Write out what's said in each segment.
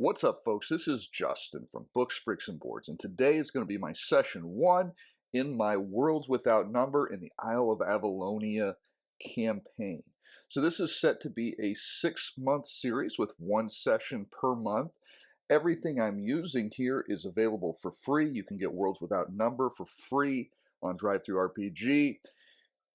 What's up, folks? This is Justin from Books, Bricks, and Boards, and today is going to be my session 1 in my Worlds Without Number in the Isle of Avelonia campaign. So this is set to be a 6-month series with 1 session per month. Everything I'm using here is available for free. You can get Worlds Without Number for free on DriveThruRPG.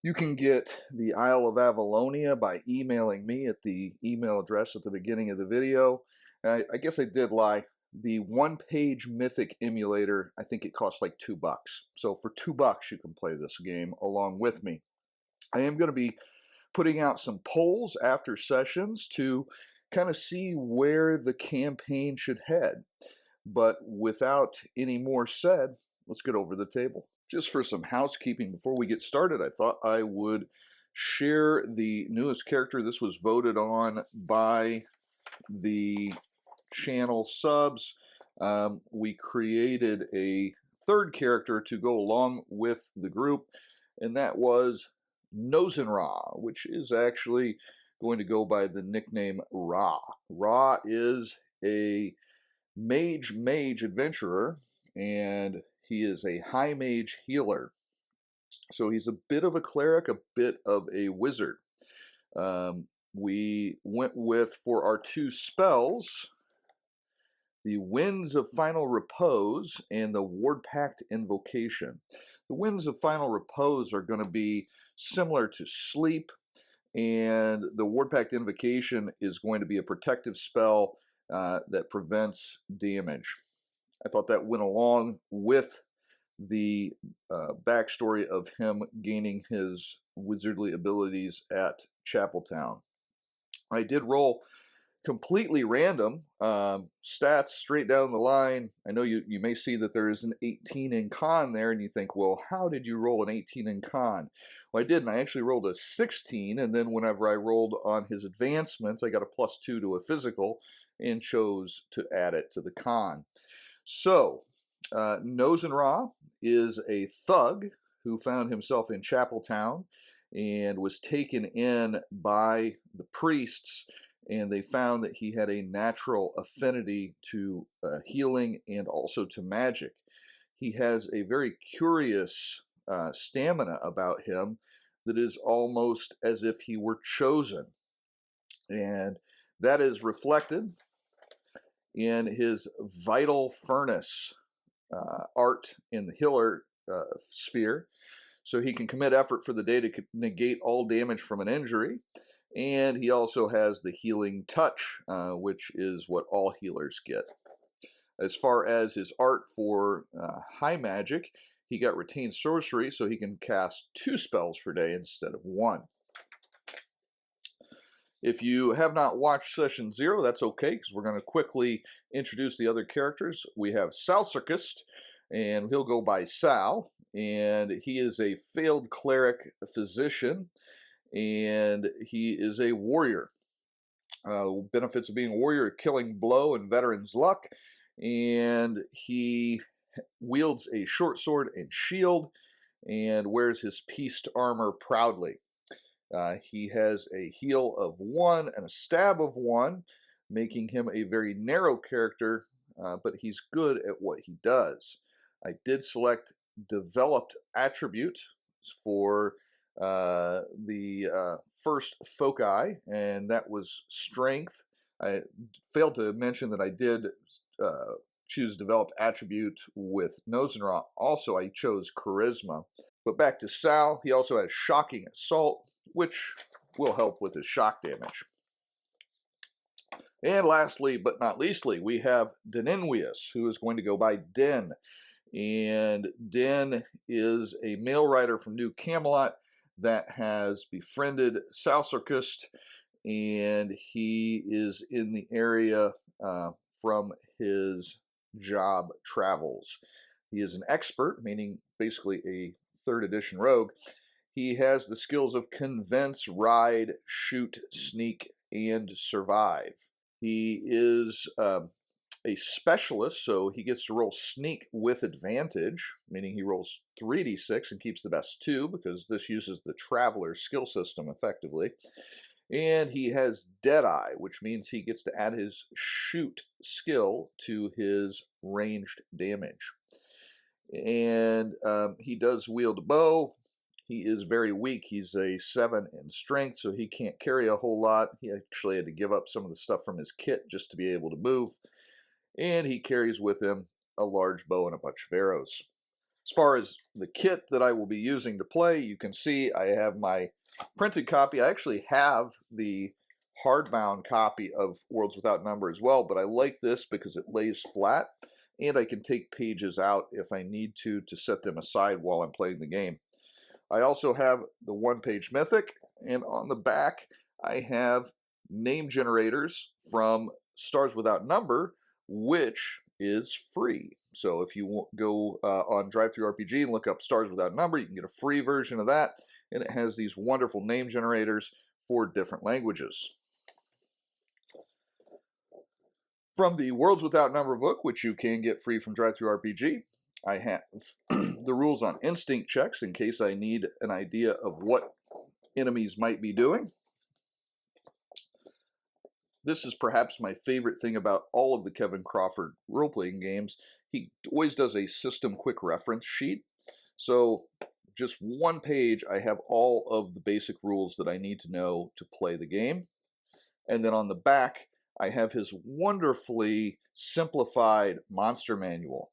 You can get the Isle of Avelonia by emailing me at the email address at the beginning of the video. I guess I did lie. The One Page Mythic emulator, I think it costs like $2. So for $2 you can play this game along with me. I am going to be putting out some polls after sessions to kind of see where the campaign should head. But without any more said, let's get over the table. Just for some housekeeping before we get started, I thought I would share the newest character. This was voted on by the channel subs. We created a third character to go along with the group, and that was Nozenra, which is actually going to go by the nickname Ra. Ra is a mage adventurer, and he is a high mage healer. So he's a bit of a cleric, a bit of a wizard. We went with, for our 2 spells, the Winds of Final Repose and the Ward Pact Invocation. The Winds of Final Repose are going to be similar to Sleep, and the Ward Pact Invocation is going to be a protective spell that prevents damage. I thought that went along with the backstory of him gaining his wizardly abilities at Chapeltown. I did roll completely random stats straight down the line. I know you may see that there is an 18 in con there, and you think, well, how did you roll an 18 in con? Well, I didn't. I actually rolled a 16, and then whenever I rolled on his advancements, I got a +2 to a physical and chose to add it to the con. So, Nozenra is a thug who found himself in Chapeltown and was taken in by the priests, and they found that he had a natural affinity to healing and also to magic. He has a very curious stamina about him that is almost as if he were chosen, and that is reflected in his vital furnace art in the healer sphere. So he can commit effort for the day to negate all damage from an injury. And he also has the healing touch, which is what all healers get. As far as his art for high magic, he got retained sorcery, so he can cast 2 spells per day instead of 1. If you have not watched session 0, that's okay, because we're going to quickly introduce the other characters. We have Salcircus, and he'll go by Sal, and he is a failed cleric physician, and he is a warrior. Benefits of being a warrior: killing blow and veteran's luck, and he wields a short sword and shield and wears his pieced armor proudly. He has a heal of 1 and a stab of 1, making him a very narrow character, but he's good at what he does. I did select developed attribute for the first foci, and that was strength. I failed to mention that I did choose developed attribute with Nozenra. Also, I chose charisma. But back to Sal, he also has shocking assault, which will help with his shock damage. And lastly, but not leastly, we have Deninwius, who is going to go by Den. And Den is a mail rider from New Camelot that has befriended Salcircus, and he is in the area from his job travels. He is an expert, meaning basically a 3rd edition rogue. He has the skills of convince, ride, shoot, sneak, and survive. He is a specialist, so he gets to roll sneak with advantage, meaning he rolls 3d6 and keeps the best 2, because this uses the traveler skill system effectively. And he has Deadeye, which means he gets to add his shoot skill to his ranged damage. And he does wield a bow. He is very weak. He's a 7 in strength, so he can't carry a whole lot. He actually had to give up some of the stuff from his kit just to be able to move. And he carries with him a large bow and a bunch of arrows. As far as the kit that I will be using to play, you can see I have my printed copy. I actually have the hardbound copy of Worlds Without Number as well, but I like this because it lays flat and I can take pages out if I need to set them aside while I'm playing the game. I also have the One Page Mythic, and on the back I have name generators from Stars Without Number, which is free. So if you go on DriveThruRPG and look up Stars Without Number, you can get a free version of that, and it has these wonderful name generators for different languages. From the Worlds Without Number book, which you can get free from DriveThruRPG, I have the rules on instinct checks in case I need an idea of what enemies might be doing. This is perhaps my favorite thing about all of the Kevin Crawford role-playing games. He always does a system quick reference sheet. So just one page, I have all of the basic rules that I need to know to play the game. And then on the back, I have his wonderfully simplified monster manual.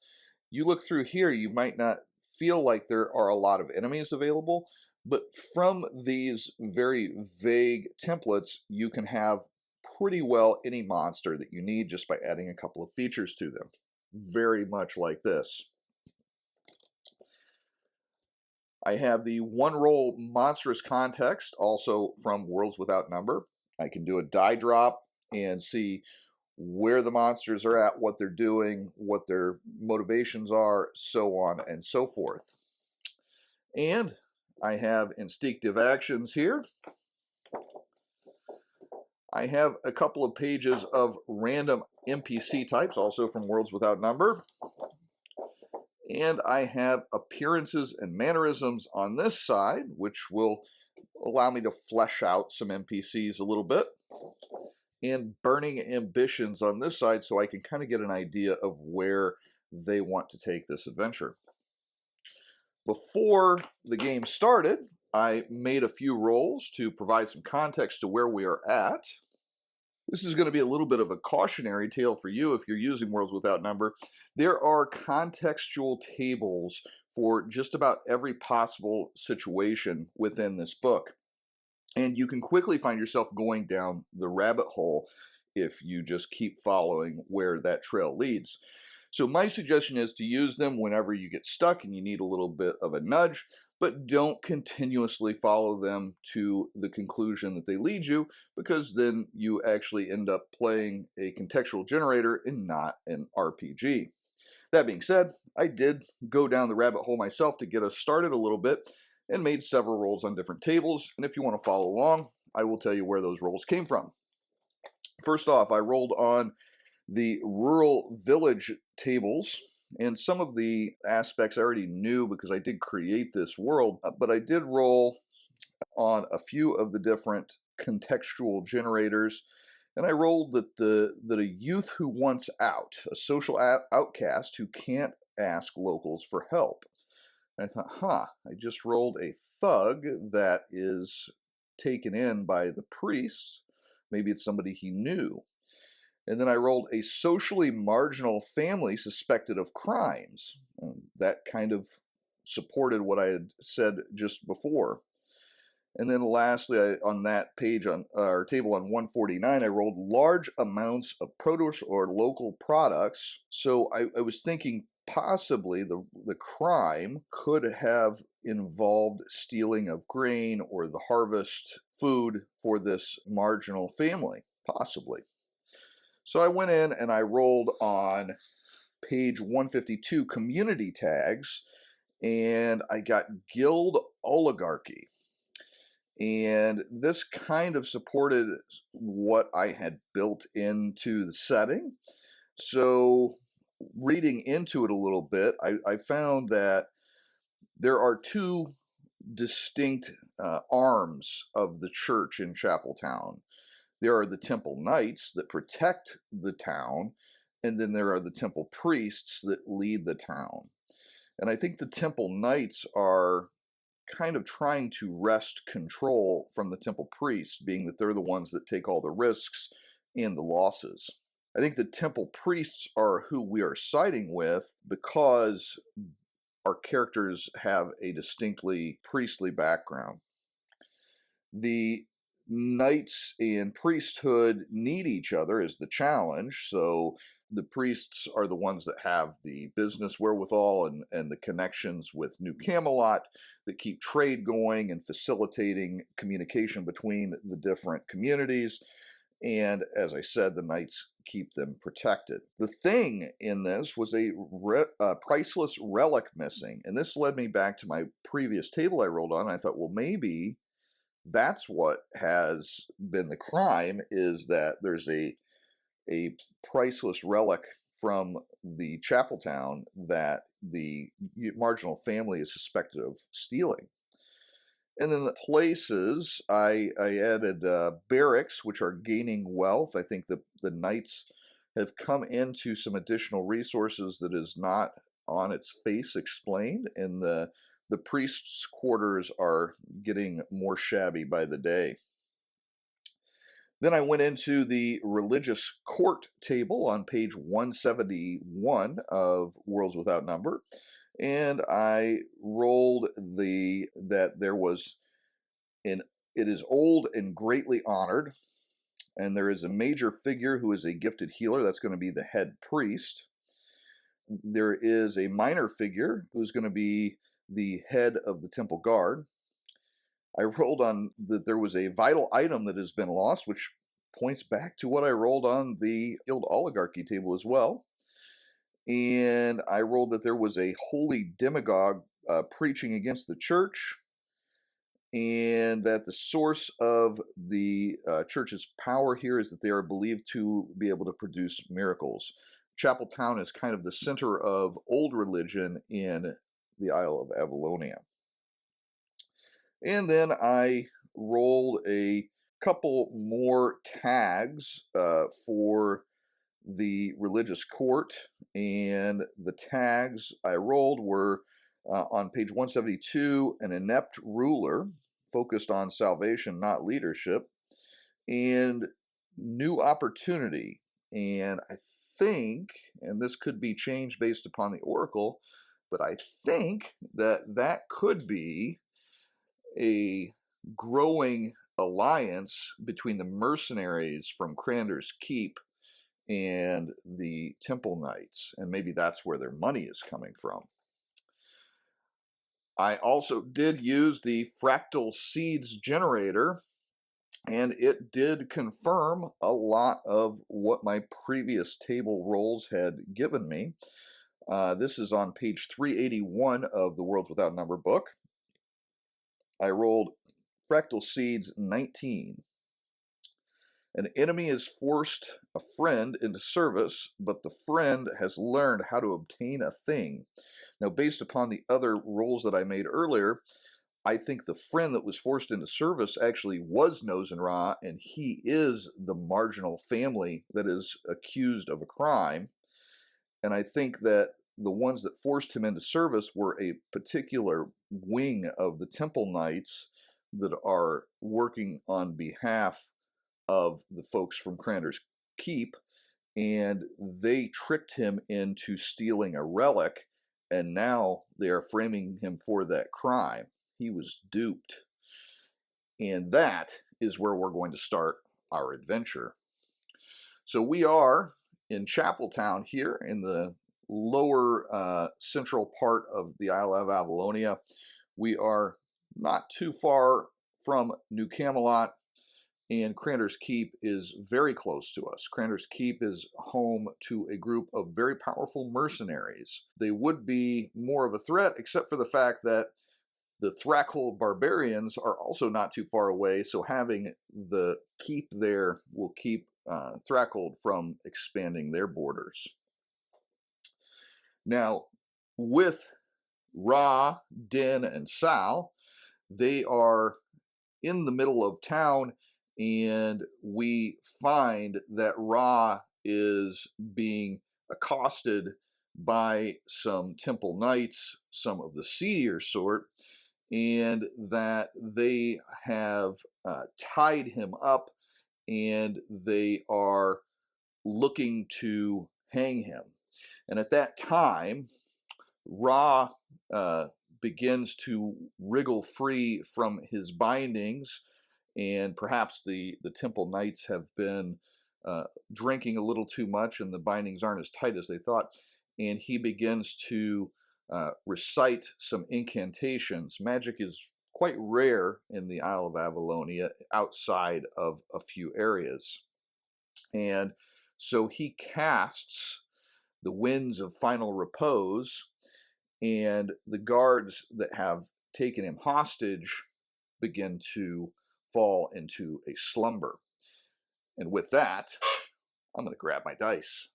You look through here, you might not feel like there are a lot of enemies available, but from these very vague templates, you can have pretty well any monster that you need just by adding a couple of features to them. Very much like this. I have the one roll monstrous context, also from Worlds Without Number. I can do a die drop and see where the monsters are at, what they're doing, what their motivations are, so on and so forth. And I have instinctive actions here. I have a couple of pages of random NPC types, also from Worlds Without Number. And I have appearances and mannerisms on this side, which will allow me to flesh out some NPCs a little bit. And burning ambitions on this side, so I can kind of get an idea of where they want to take this adventure. Before the game started, I made a few rolls to provide some context to where we are at. This is going to be a little bit of a cautionary tale for you if you're using Worlds Without Number. There are contextual tables for just about every possible situation within this book. And you can quickly find yourself going down the rabbit hole if you just keep following where that trail leads. So my suggestion is to use them whenever you get stuck and you need a little bit of a nudge, but don't continuously follow them to the conclusion that they lead you, because then you actually end up playing a contextual generator and not an RPG. That being said, I did go down the rabbit hole myself to get us started a little bit and made several rolls on different tables, and if you want to follow along, I will tell you where those rolls came from. First off, I rolled on the rural village tables, and some of the aspects I already knew because I did create this world, but I did roll on a few of the different contextual generators, and I rolled that a youth who wants out, a social outcast who can't ask locals for help. And I thought, I just rolled a thug that is taken in by the priest. Maybe it's somebody he knew. And then I rolled a socially marginal family suspected of crimes. That kind of supported what I had said just before. And then lastly, on that page on our table on 149, I rolled large amounts of produce or local products. So I was thinking possibly the crime could have involved stealing of grain or the harvest food for this marginal family, possibly. So I went in and I rolled on page 152 community tags, and I got guild oligarchy. And this kind of supported what I had built into the setting. So reading into it a little bit, I found that there are two distinct arms of the church in Chapeltown. There are the temple knights that protect the town, and then there are the temple priests that lead the town. And I think the temple knights are kind of trying to wrest control from the temple priests, being that they're the ones that take all the risks and the losses. I think the temple priests are who we are siding with because our characters have a distinctly priestly background. The knights and priesthood need each other is the challenge. So the priests are the ones that have the business wherewithal and the connections with New Camelot that keep trade going and facilitating communication between the different communities. And as I said, the knights keep them protected. The thing in this was a priceless relic missing. And this led me back to my previous table I rolled on. I thought, well, maybe that's what has been the crime, is that there's a priceless relic from the Chapeltown that the marginal family is suspected of stealing. And then the places, I added barracks, which are gaining wealth. I think the knights have come into some additional resources that is not on its face explained, and the priests' quarters are getting more shabby by the day. Then I went into the religious court table on page 171 of Worlds Without Number, and I rolled that there was it is old and greatly honored, and there is a major figure who is a gifted healer. That's going to be the head priest. There is a minor figure who's going to be the head of the temple guard. I rolled on that there was a vital item that has been lost, which points back to what I rolled on the Guild Oligarchy table as well. And I rolled that there was a holy demagogue preaching against the church, and that the source of the church's power here is that they are believed to be able to produce miracles. Chapeltown is kind of the center of old religion in the Isle of Avelonia. And then I rolled a couple more tags for the religious court, and the tags I rolled were on page 172, an inept ruler focused on salvation, not leadership, and new opportunity. And I think, and this could be changed based upon the oracle, but I think that could be a growing alliance between the mercenaries from Crander's Keep and the Temple Knights, and maybe that's where their money is coming from. I also did use the fractal seeds generator, and it did confirm a lot of what my previous table rolls had given me. This is on page 381 of the Worlds Without Number book. I rolled fractal seeds 19. An enemy has forced a friend into service, but the friend has learned how to obtain a thing. Now, based upon the other rolls that I made earlier, I think the friend that was forced into service actually was Nozen Ra, and he is the marginal family that is accused of a crime. And I think that the ones that forced him into service were a particular wing of the Temple Knights that are working on behalf of the folks from Crander's Keep, and they tricked him into stealing a relic, and now they are framing him for that crime. He was duped. And that is where we're going to start our adventure. So we are in Chapeltown here in the lower central part of the Isle of Avelonia. We are not too far from New Camelot, and Crander's Keep is very close to us. Crander's Keep is home to a group of very powerful mercenaries. They would be more of a threat, except for the fact that the Thrackhold barbarians are also not too far away, so having the keep there will keep Thrackhold from expanding their borders. Now, with Ra, Din, and Sal, they are in the middle of town, and we find that Ra is being accosted by some temple knights, some of the seedier sort, and that they have tied him up, and they are looking to hang him. And at that time, Ra begins to wriggle free from his bindings, and perhaps the temple knights have been drinking a little too much, and the bindings aren't as tight as they thought. And he begins to recite some incantations. Magic is quite rare in the Isle of Avelonia outside of a few areas. And so he casts the winds of final repose, and the guards that have taken him hostage begin to fall into a slumber. And with that, I'm going to grab my dice.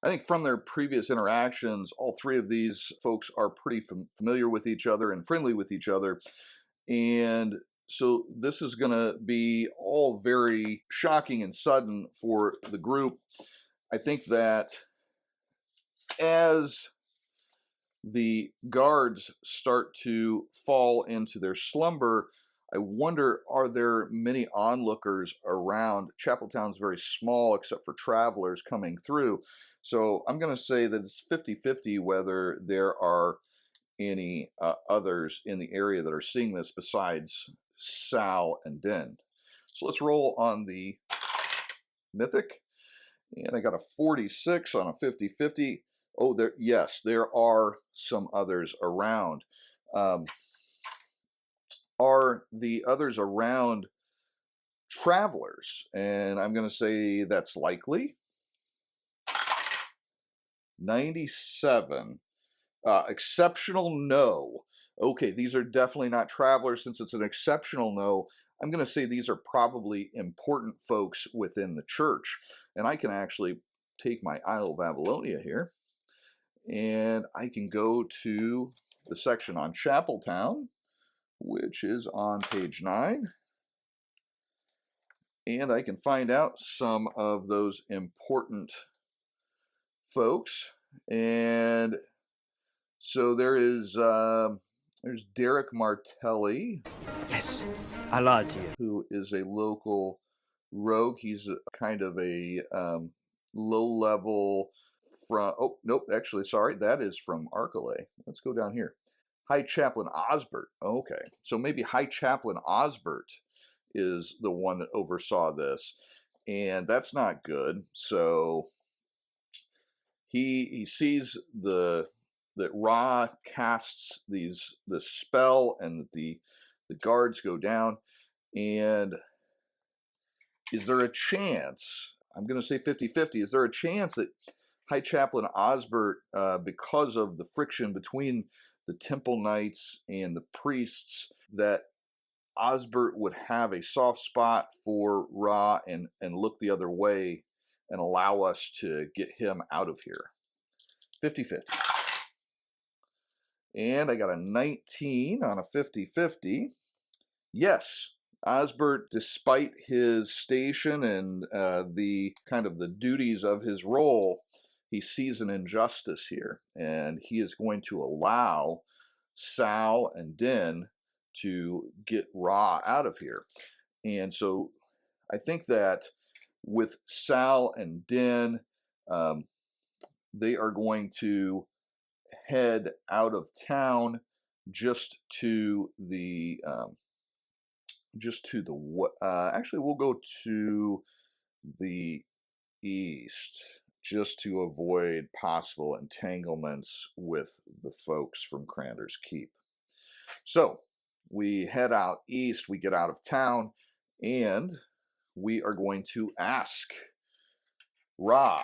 I think from their previous interactions, all three of these folks are pretty familiar with each other and friendly with each other. And so this is going to be all very shocking and sudden for the group. I think that as the guards start to fall into their slumber, I wonder, are there many onlookers around? Chapeltown's very small except for travelers coming through. So I'm going to say that it's 50-50 whether there are any others in the area that are seeing this besides Sal and Den. So let's roll on the Mythic. And I got a 46 on a 50-50. Oh, yes, there are some others around. Are the others around travelers? And I'm going to say that's likely. 97. Exceptional no. Okay, these are definitely not travelers. Since it's an exceptional no, I'm going to say these are probably important folks within the church. And I can actually take my Isle of Avelonia here, and I can go to the section on Chapeltown, which is on page 9. And I can find out some of those important folks. And so there's Derek Martelli. Yes, I lied to you. Who is a local rogue. He's kind of a low-level from... Oh, nope, actually, sorry. That is from Archelay. Let's go down here. High Chaplain Osbert. Okay, so maybe High Chaplain Osbert is the one that oversaw this, and that's not good. So he sees that Ra casts the spell, and that the guards go down. And is there a chance, I'm going to say 50-50, is there a chance that High Chaplain Osbert, because of the friction between the temple knights and the priests, that Osbert would have a soft spot for Ra and look the other way and allow us to get him out of here? 50-50. And I got a 19 on a 50-50. Yes, Osbert, despite his station and the kind of the duties of his role, he sees an injustice here, and he is going to allow Sal and Din to get Ra out of here. And so I think that with Sal and Din, they are going to head out of town just to the actually we'll go to the east, just to avoid possible entanglements with the folks from Crander's Keep. So we head out east, we get out of town, and we are going to ask Ra,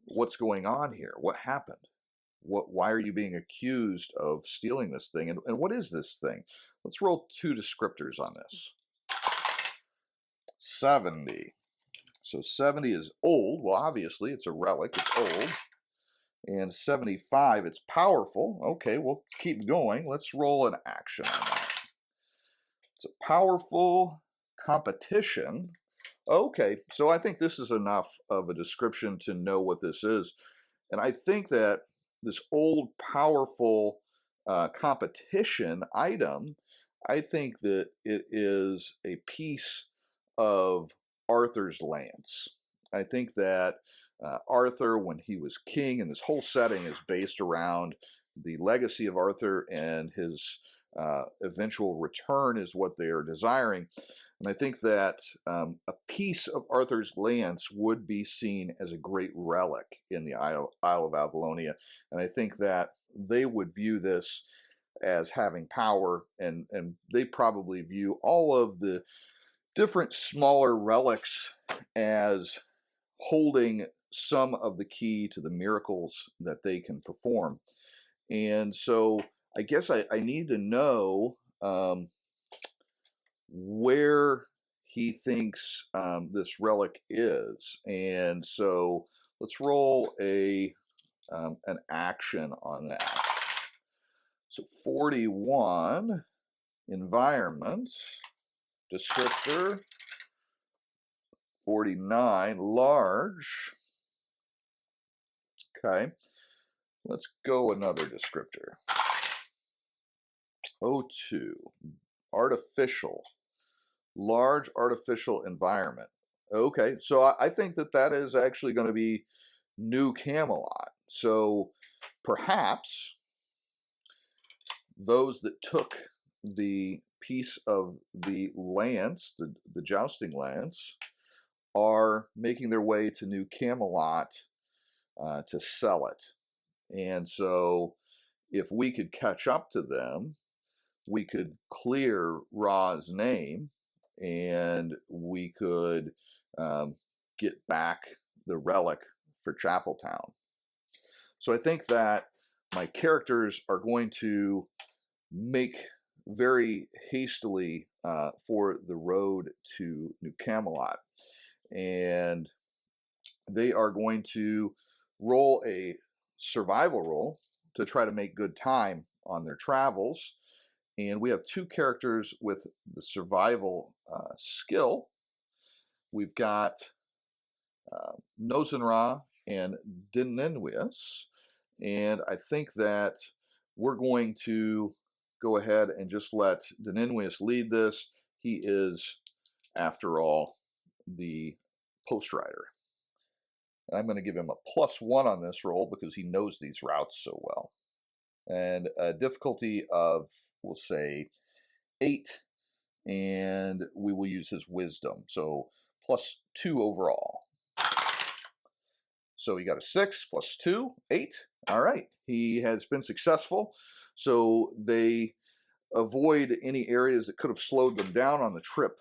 what's going on here? What happened? Why are you being accused of stealing this thing? And what is this thing? Let's roll 2 descriptors on this. 70. So 70 is old. Well, obviously, it's a relic. It's old. And 75, it's powerful. Okay, we'll keep going. Let's roll an action on that. It's a powerful competition. Okay, so I think this is enough of a description to know what this is. And I think that this old powerful competition item, I think that it is a piece of Arthur's lance. I think that Arthur, when he was king, and this whole setting is based around the legacy of Arthur and his eventual return is what they are desiring. And I think that a piece of Arthur's lance would be seen as a great relic in the Isle of Avelonia. And I think that they would view this as having power, and they probably view all of the different smaller relics as holding some of the key to the miracles that they can perform. And so I guess I need to know where he thinks this relic is. And so let's roll an action on that. So 41, environment, descriptor, 49, large. Okay, let's go another descriptor. 02, artificial, large artificial environment. Okay, so I think that that is actually going to be New Camelot. So perhaps those that took the piece of the lance, the jousting lance, are making their way to New Camelot to sell it. And so if we could catch up to them, we could clear Ra's name, and we could get back the relic for Chapeltown. So I think that my characters are going to make very hastily for the road to New Camelot, and they are going to roll a survival roll to try to make good time on their travels. And we have two characters with the survival skill. We've got Nozenra and Dinenwius. And I think that we're going to go ahead and just let Dinenwius lead this. He is, after all, the post rider. And I'm going to give him a +1 on this roll because he knows these routes so well. And a difficulty of, we'll say, 8, and we will use his wisdom. So +2 overall. So he got a 6 +2, 8. All right, he has been successful. So they avoid any areas that could have slowed them down on the trip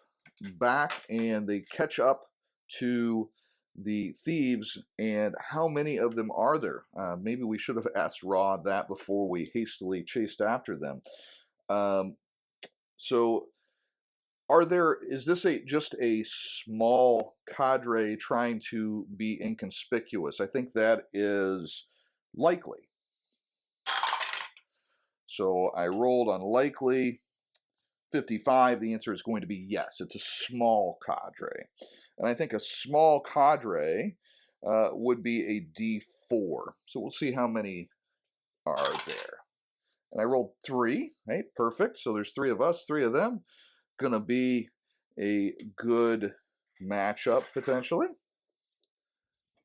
back, and they catch up to the thieves. And how many of them are there? Maybe we should have asked Ra that before we hastily chased after them. So is this just a small cadre trying to be inconspicuous? I think that is likely. So I rolled on likely. 55, the answer is going to be yes. It's a small cadre. And I think a small cadre would be a D4. So we'll see how many are there. And I rolled 3. Hey, perfect. So there's 3 of us, 3 of them. Gonna be a good matchup potentially.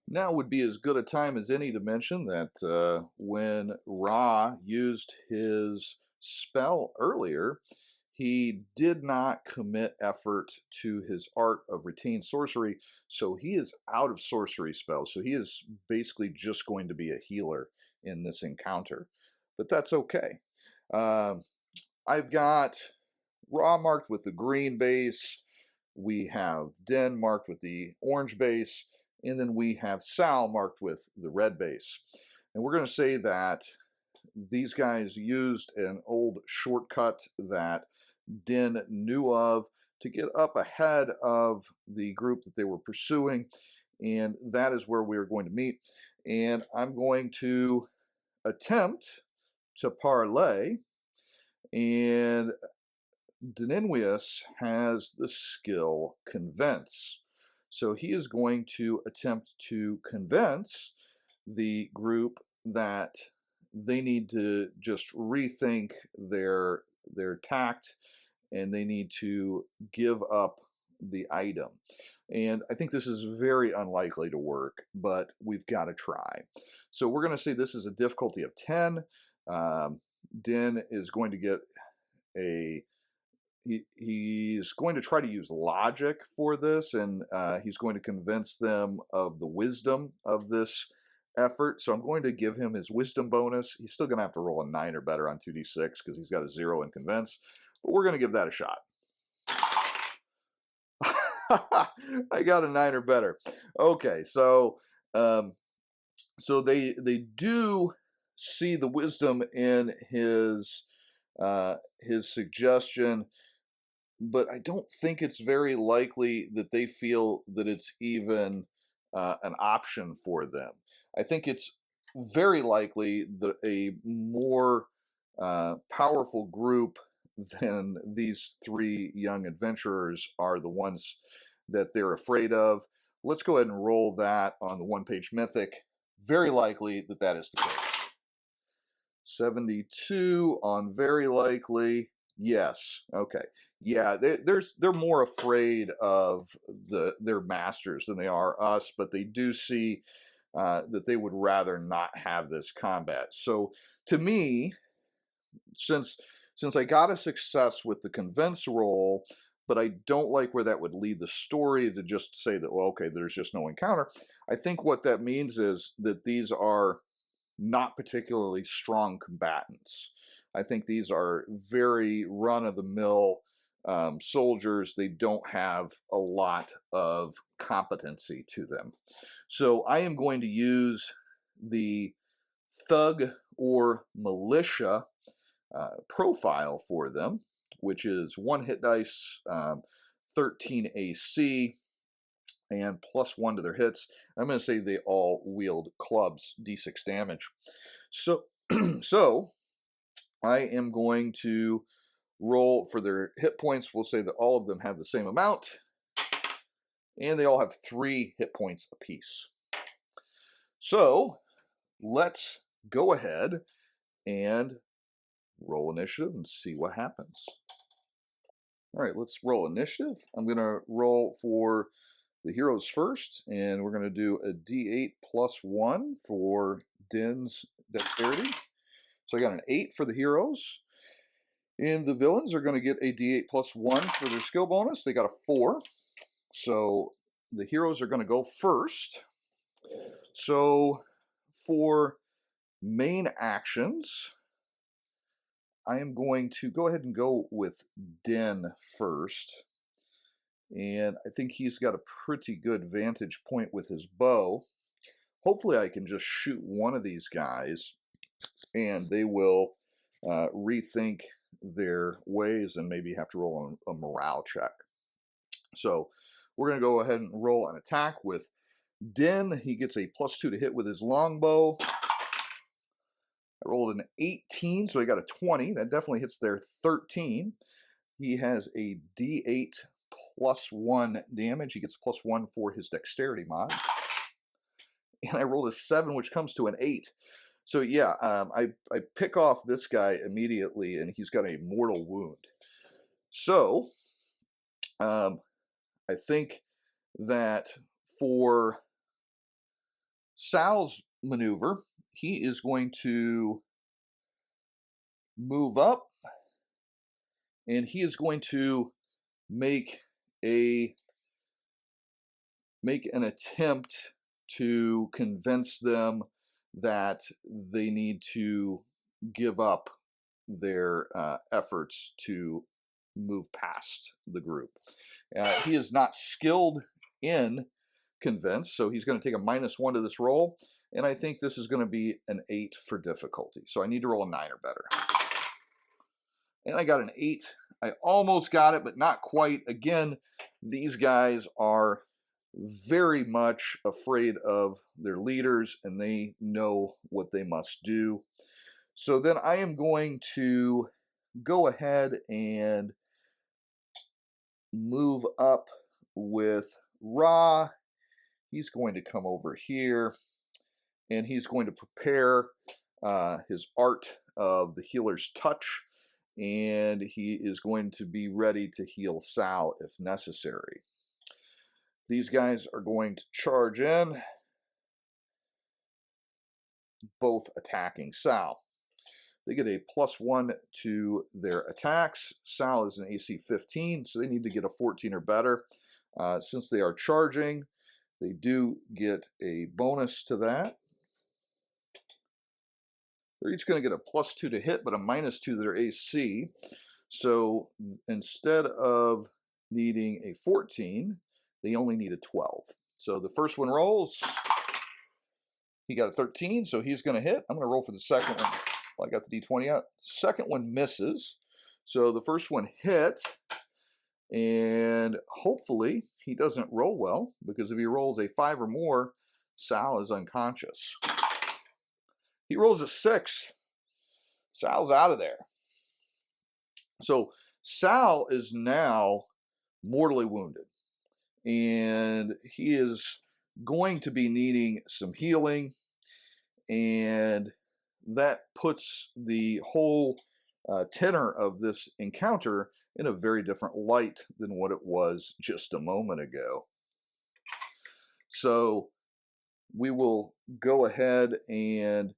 Now would be as good a time as any to mention that when Ra used his spell earlier, he did not commit effort to his art of retained sorcery, so he is out of sorcery spells. So he is basically just going to be a healer in this encounter, but that's okay. I've got Ra marked with the green base. We have Den marked with the orange base, and then we have Sal marked with the red base. And we're going to say that these guys used an old shortcut that Din knew of to get up ahead of the group that they were pursuing, and that is where we are going to meet. and I'm going to attempt to parlay, and Denenius has the skill Convince. So he is going to attempt to convince the group that they need to just rethink their tact, and they need to give up the item. And I think this is very unlikely to work, but we've got to try. So we're going to say this is a difficulty of 10. Den is going to get a he's going to try to use logic for this, and he's going to convince them of the wisdom of this effort. So I'm going to give him his wisdom bonus. He's still going to have to roll a 9 or better on 2d6 because he's got a 0 in convince, but we're going to give that a shot. I got a 9 or better. Okay, so they do see the wisdom in his suggestion, but I don't think it's very likely that they feel that it's even an option for them. I think it's very likely that a more powerful group than these 3 young adventurers are the ones that they're afraid of. Let's go ahead and roll that on the One Page Mythic. Very likely that that is the case. 72 on very likely. Yes. Okay. Yeah, they're more afraid of their masters than they are us, but they do see that they would rather not have this combat. So to me, since I got a success with the convince roll, but I don't like where that would lead the story to just say that, well, okay, there's just no encounter. I think what that means is that these are not particularly strong combatants. I think these are very run-of-the-mill soldiers. They don't have a lot of competency to them. So I am going to use the thug or militia profile for them, which is 1 hit dice, 13 AC, and +1 to their hits. I'm going to say they all wield clubs, d6 damage. So, so I am going to roll for their hit points. We'll say that all of them have the same amount, and they all have 3 hit points apiece. So let's go ahead and roll initiative and see what happens. All right, let's roll initiative. I'm going to roll for the heroes first, and we're going to do a d8 +1 for Din's dexterity. So I got an 8 for the heroes. And the villains are going to get a d8 +1 for their skill bonus. They got a 4. So the heroes are going to go first. So for main actions, I am going to go ahead and go with Din first. And I think he's got a pretty good vantage point with his bow. Hopefully I can just shoot one of these guys and they will rethink their ways and maybe have to roll a morale check. So we're going to go ahead and roll an attack with Din. He gets a +2 to hit with his longbow. I rolled an 18, so he got a 20. That definitely hits their 13. He has a d8 +1 damage. He gets +1 for his dexterity mod. And I rolled a 7, which comes to an 8. So yeah, I pick off this guy immediately, and he's got a mortal wound. So I think that for Sal's maneuver, he is going to move up, and he is going to make an attempt to convince them that they need to give up their efforts to move past the group. He is not skilled in convince, so he's going to take a -1 to this roll, and I think this is going to be an 8 for difficulty. So I need to roll a 9 or better. And I got an 8. I almost got it, but not quite. Again, these guys are very much afraid of their leaders, and they know what they must do. So then I am going to go ahead and move up with Ra. He's going to come over here, and he's going to prepare his art of the healer's touch, and he is going to be ready to heal Sal if necessary. These guys are going to charge in, both attacking Sal. They get a +1 to their attacks. Sal is an AC 15, so they need to get a 14 or better. Since they are charging, they do get a bonus to that. They're each going to get a +2 to hit, but a -2 to their AC. So instead of needing a 14, they only need a 12. So the first one rolls. He got a 13, so he's going to hit. I'm going to roll for the second one. Well, I got the D20 out. Second one misses. So the first one hit, and hopefully he doesn't roll well, because if he rolls a 5 or more, Sal is unconscious. He rolls a 6. Sal's out of there. So Sal is now mortally wounded, and he is going to be needing some healing, and that puts the whole tenor of this encounter in a very different light than what it was just a moment ago. So we will go ahead and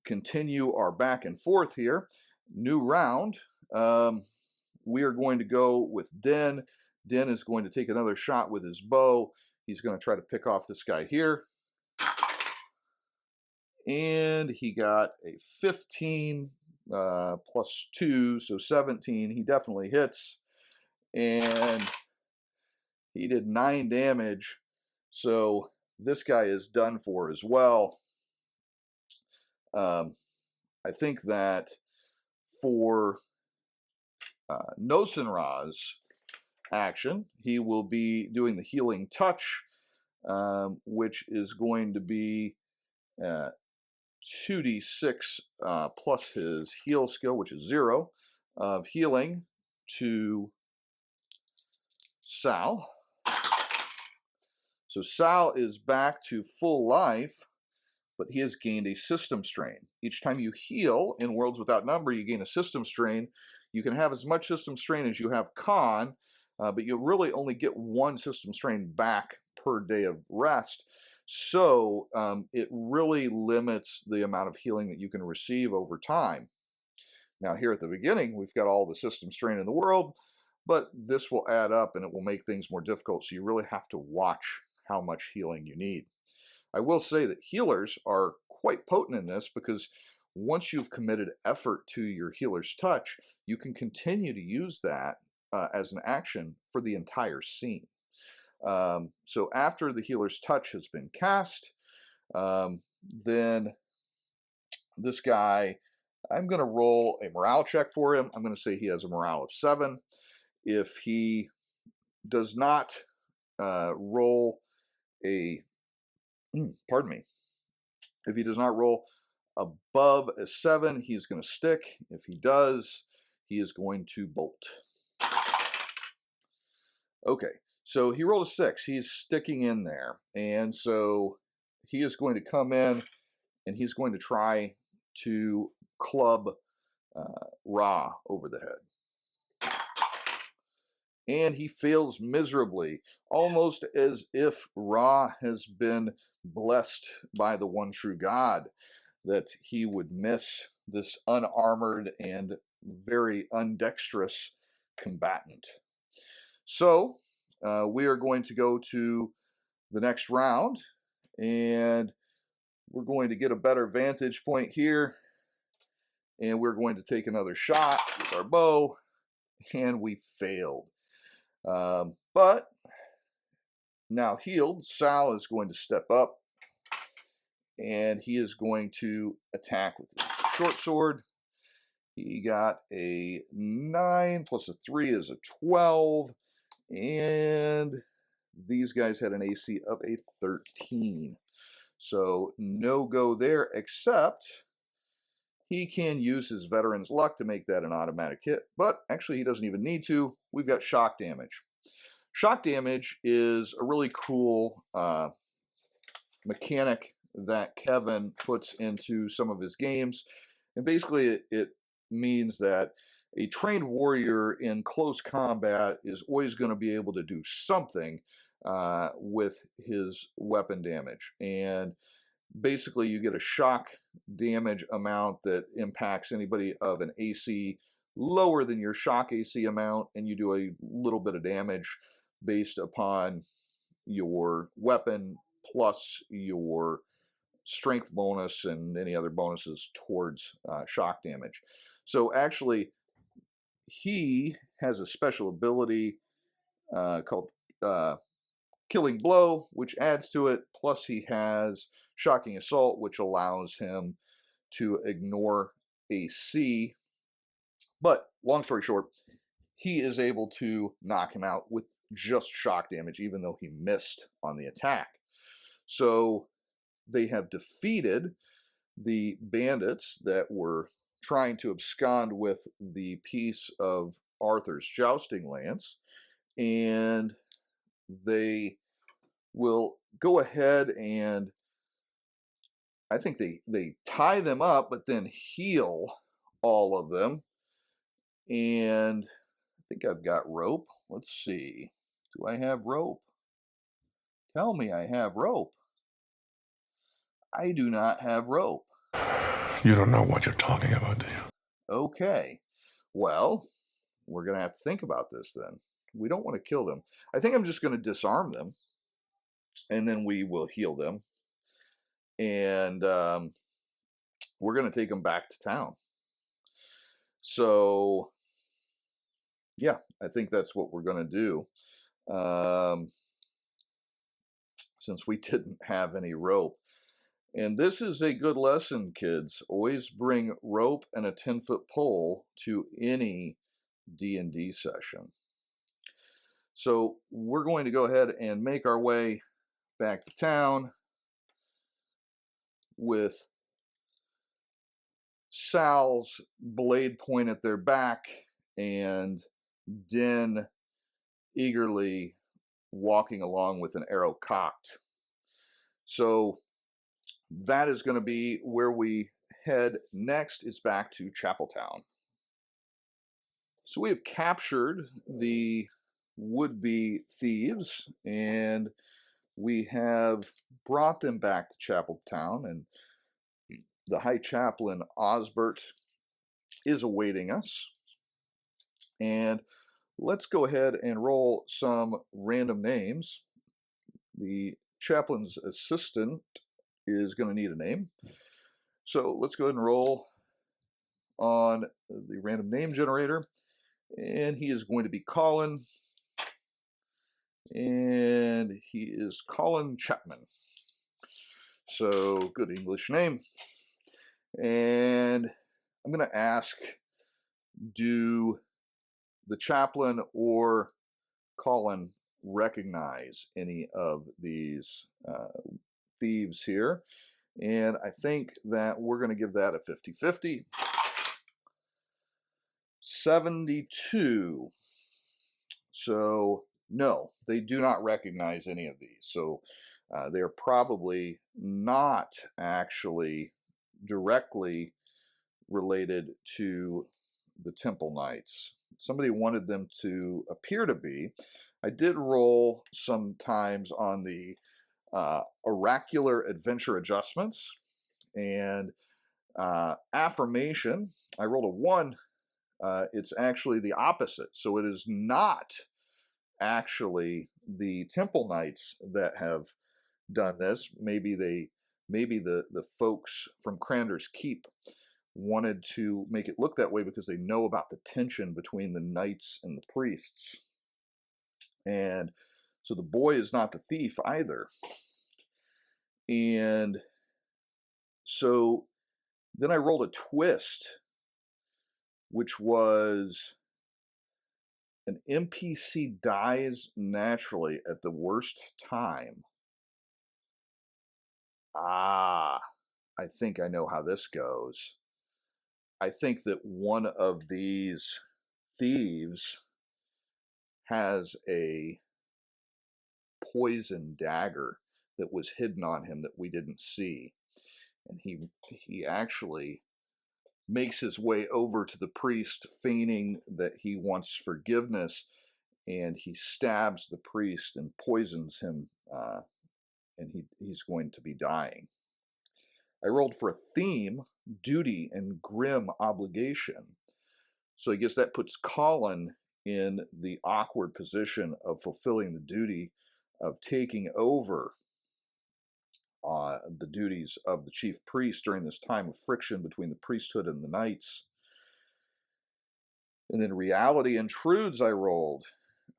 continue our back and forth here. New round. We are going to go with Den. Den is going to take another shot with his bow. He's going to try to pick off this guy here. And he got a 15 +2, so 17. He definitely hits. And he did 9 damage. So this guy is done for as well. I think that for Nosenra's action, he will be doing the healing touch, which is going to be 2d6 plus his heal skill, which is 0, of healing to Sal. So Sal is back to full life, but he has gained a system strain. Each time you heal in Worlds Without Number, you gain a system strain. You can have as much system strain as you have con, but you'll really only get 1 system strain back per day of rest. So it really limits the amount of healing that you can receive over time. Now here at the beginning, we've got all the system strain in the world, but this will add up and it will make things more difficult. So you really have to watch how much healing you need. I will say that healers are quite potent in this, because once you've committed effort to your healer's touch, you can continue to use that as an action for the entire scene. So after the healer's touch has been cast, then this guy, I'm going to roll a morale check for him. I'm going to say he has a morale of 7. If he does not roll a pardon me. If he does not roll above a 7, he's going to stick. If he does, he is going to bolt. Okay, so he rolled a 6. He's sticking in there. And so he is going to come in and he's going to try to club Ra over the head. And he fails miserably, almost as if Ra has been blessed by the one true God, that he would miss this unarmored and very undexterous combatant. So we are going to go to the next round, and we're going to get a better vantage point here, and we're going to take another shot with our bow, and we failed. But now healed, Sal is going to step up, and he is going to attack with his short sword. He got a 9 plus a 3 is a 12, and These guys had an AC of a 13. So no go there, except he can use his veteran's luck to make that an automatic hit, but actually he doesn't even need to. We've got shock damage. Shock damage is a really cool mechanic that Kevin puts into some of his games. And basically it means that a trained warrior in close combat is always going to be able to do something with his weapon damage. And basically you get a shock damage amount that impacts anybody of an AC lower than your shock AC amount, and you do a little bit of damage based upon your weapon plus your strength bonus and any other bonuses towards shock damage. So actually he has a special ability called Killing Blow, which adds to it, plus he has Shocking Assault, which allows him to ignore AC. But long story short, he is able to knock him out with just shock damage, even though he missed on the attack. So they have defeated the bandits that were trying to abscond with the piece of Arthur's jousting lance, and they will go ahead and I think they tie them up, but then heal all of them. And I think I've got rope. Let's see. Do I have rope? Tell me I have rope. I do not have rope. You don't know what you're talking about, do you? Okay. Well, we're going to have to think about this then. We don't want to kill them. I think I'm just going to disarm them, and then we will heal them. And we're going to take them back to town. So, yeah, I think that's what we're going to do. Since we didn't have any rope. And this is a good lesson, kids. Always bring rope and a 10-foot pole to any D&D session. So we're going to go ahead and make our way back to town with Sal's blade point at their back and Den eagerly walking along with an arrow cocked. So that is going to be where we head next, is back to Chapeltown. So we have captured the would-be thieves, and we have brought them back to Chapeltown, and the High Chaplain Osbert is awaiting us. And let's go ahead and roll some random names. The chaplain's assistant is going to need a name. So let's go ahead and roll on the random name generator. And he is going to be Colin. And he is Colin Chapman. So good English name. And I'm going to ask, do the chaplain or Colin recognize any of these thieves here? And I think that we're going to give that a 50-50. 72. So no, they do not recognize any of these. So they're probably not actually directly related to the Temple Knights. Somebody wanted them to appear to be. I did roll sometimes on the oracular adventure adjustments, and affirmation, I rolled a 1. It's actually the opposite. So it is not actually the Temple Knights that have done this. Maybe the folks from Crander's Keep wanted to make it look that way because they know about the tension between the knights and the priests. And so the boy is not the thief either. And so then I rolled a twist, which was An NPC dies naturally at the worst time. Ah, I think I know how this goes. I think that one of these thieves has a poison dagger that was hidden on him that we didn't see. And he actually makes his way over to the priest, feigning that he wants forgiveness, and he stabs the priest and poisons him, and he's going to be dying. I rolled for a theme, duty, and grim obligation. So I guess that puts Colin in the awkward position of fulfilling the duty of taking over the duties of the chief priest during this time of friction between the priesthood and the knights. And then reality intrudes, I rolled.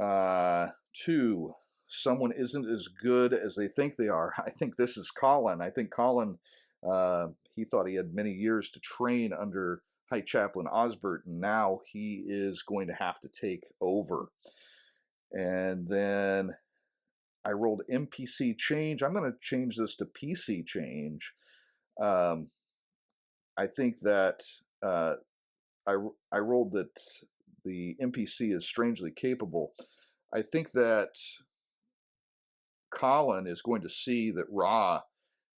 2. Someone isn't as good as they think they are. I think this is Colin. I think Colin, he thought he had many years to train under High Chaplain Osbert, and now he is going to have to take over. And then I rolled NPC change. I'm going to change this to PC change. I think that I rolled that the NPC is strangely capable. I think that Colin is going to see that Ra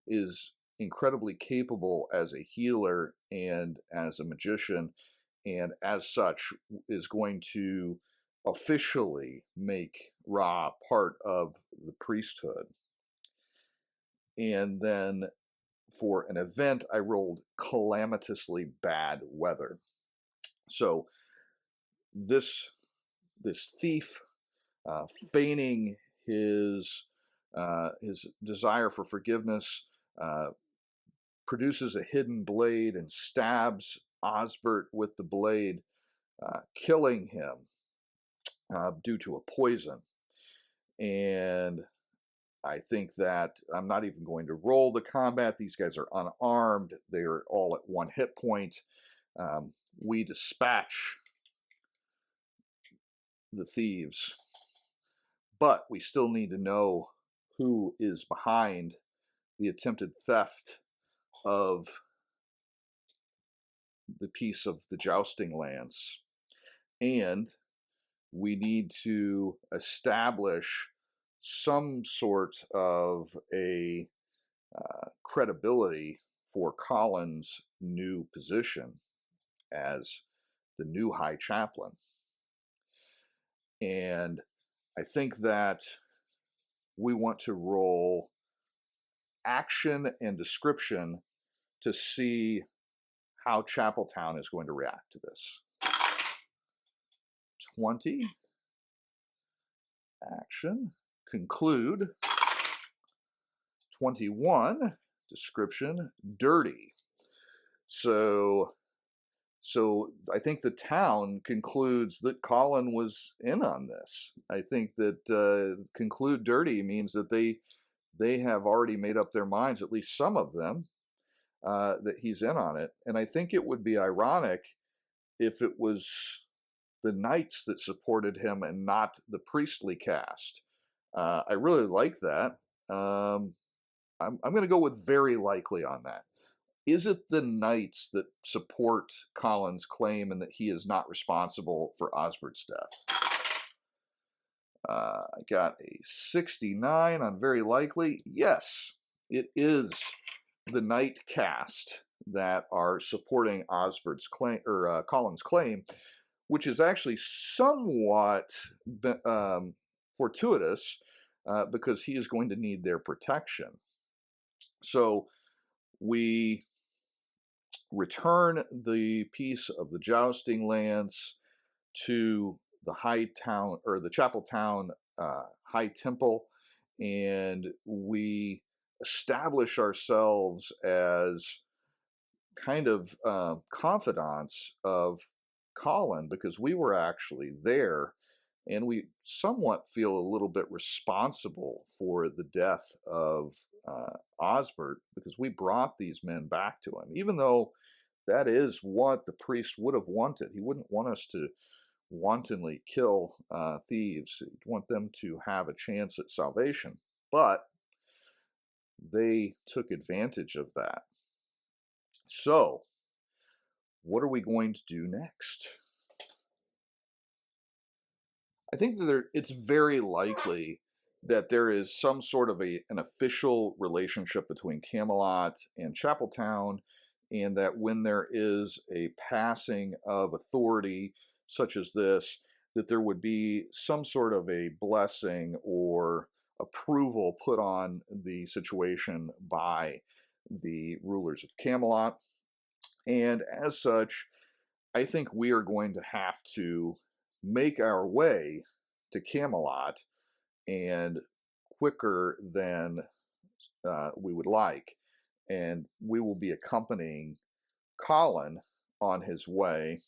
is incredibly capable as a healer and as a magician, and as such is going to officially make Ra part of the priesthood. And then for an event, I rolled calamitously bad weather. So this thief, feigning his desire for forgiveness, produces a hidden blade and stabs Osbert with the blade, killing him due to a poison. And I think that I'm not even going to roll the combat. These guys are unarmed. They're all at 1 hit point. We dispatch the thieves, but we still need to know who is behind the attempted theft of the piece of the jousting lance. And we need to establish some sort of a credibility for Colin's new position as the new High Chaplain. And I think that we want to roll action and description to see how Chapeltown is going to react to this. 20. Action. Conclude. 21. Description. Dirty. So I think the town concludes that Colin was in on this. I think that conclude dirty means that they have already made up their minds, at least some of them, that he's in on it. And I think it would be ironic if it was the knights that supported him and not the priestly caste. I really like that. I'm going to go with very likely on that. Is it the knights that support Colin's claim and that he is not responsible for Osbert's death? I got a 69 on very likely. Yes, it is the knight caste that are supporting Osbert's claim, or Colin's claim, which is actually somewhat fortuitous because he is going to need their protection. So we return the piece of the jousting lance to the High Town, or the Chapeltown High Temple, and we establish ourselves as kind of confidants of Colin, because we were actually there, and we somewhat feel a little bit responsible for the death of Osbert, because we brought these men back to him, even though that is what the priest would have wanted. He wouldn't want us to wantonly kill thieves. You want them to have a chance at salvation. But they took advantage of that. So, what are we going to do next? I think that it's very likely that there is some sort of an official relationship between Camelot and Chapeltown, and that when there is a passing of authority such as this, that there would be some sort of a blessing or approval put on the situation by the rulers of Camelot. And as such, I think we are going to have to make our way to Camelot, and quicker than we would like. And we will be accompanying Colin on his way.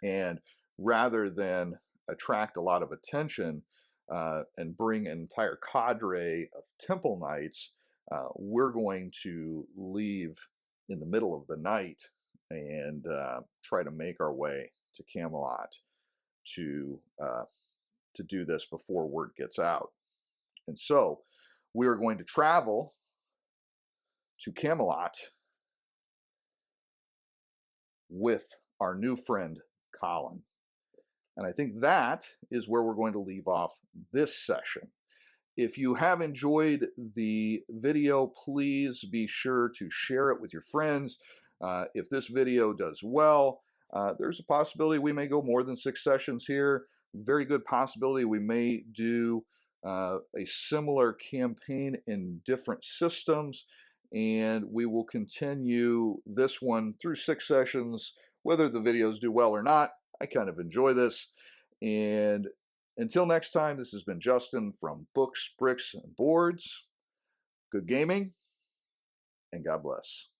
And rather than attract a lot of attention and bring an entire cadre of temple knights, we're going to leave in the middle of the night and try to make our way to Camelot to do this before word gets out. And so we are going to travel to Camelot with our new friend Colin. And I think that is where we're going to leave off this session. If you have enjoyed the video, please be sure to share it with your friends. If this video does well, there's a possibility we may go more than 6 sessions here. Very good possibility we may do a similar campaign in different systems, and we will continue this one through 6 sessions, whether the videos do well or not. I kind of enjoy this. And until next time, this has been Justin from Books, Bricks, and Boards. Good gaming, and God bless.